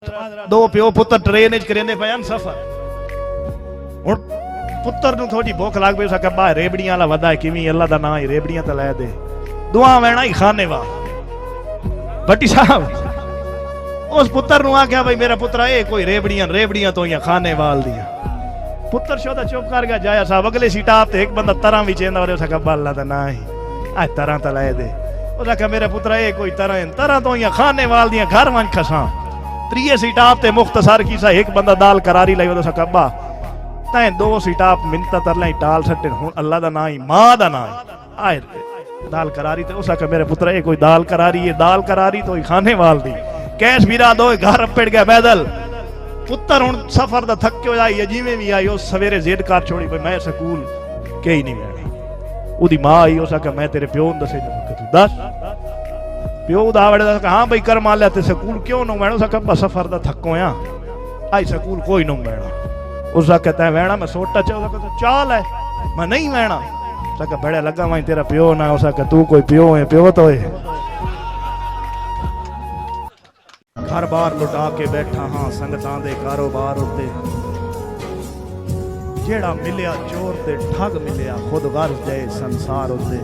दो प्यो पुत्र ट्रेन च करेंदे पए सफर हुण पुत्र नूं थोड़ी भुख लग पई सके बा रेबड़ियां वाला वदा है किवें अल्लाह दा नाम ही रेबड़ियां ते लै दे दुआ वेणा ही खाने वा भट्टी साहब उस पुत्र नूं आख्या भाई मेरा पुत्रा ए कोई रेबड़ियां तो या खाने वाल दियां पुत्र शोदा चुप कर गया जाया साहब अगले सीटा ते एक बंदा तरह भी चेंदा और सके अल्लाह दा नाम ही आ तरह ते लै दे उस आख्या मेरा पुत्रा ए कोई तरह तो या खाने वाल दियां घर वंज खसा त्रीए सीटा ते मुख्तसर कीसा एक बंदा दाल करारी लाई वो सकब्बा तैं दो सीटा मिन्नत तरले टाल सट्टे हुन अल्लाह दा नाम ही मां दा नाम आए दाल करारी ते उस आखे मेरे पुत्र ये कोई दाल करारी तो खाने वाल दी कैश बिरा दो घर पड़ गया पैदल पुत्र हुन सफर दा थक्यो आई जिवें भी आई उस सवेरे जिद कर छोड़ी भाई मैं स्कूल के ही नहीं जाना ओदी मां आई उस आखे मैं तेरे प्यो नूं दसे तू दस प्यो दावड़े हाँ भाई कर मान लिया स्कूल क्यों न वैणो सका सफर दा थको आ आई स्कूल कोई न वैणा उस कहता है वैणा मैं सोटा चाह तो चाल है मैं नहीं वैणा सका बड़े लगा वहीं तेरा प्यो ना उस तू कोई प्यो है प्यो तो है घर बार लुटा के बैठा हाँ संगतां दे कारोबार उत्ते जेड़ा मिलिया चोर ते ठग मिलिया खुद गर्ज दे संसार उत्ते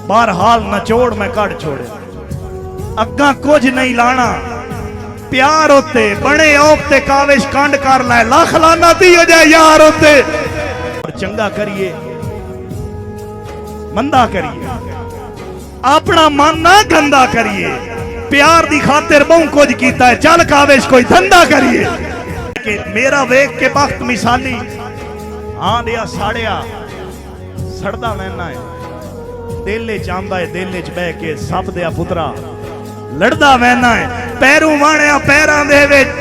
बहरहाल नचोड़ मैं कड़ छोड़े अग्गा कुछ नहीं लाना प्यार होते बने औपते काविश कांड कर लै लख लाना दी हो जाए यार होते चंगा करिए मंदा करिए अपना मन ना गंदा करिए प्यार दी खातिर बहु कुछ कीता है चल काविश कोई धंधा करिए कि मेरा वेख के वक्त मिसाली हाँ दिया साड़िया सड़दा मैना है दिल चाहता है दिल च बह के सप दिया पुत्रा लड़दा वैना है पैरों वाणिया पैरां दे विच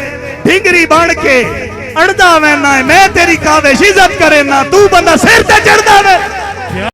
ढिंगरी बन के अड़दा वैना है मैं तेरी काविश इज्जत करे ना तू बंदा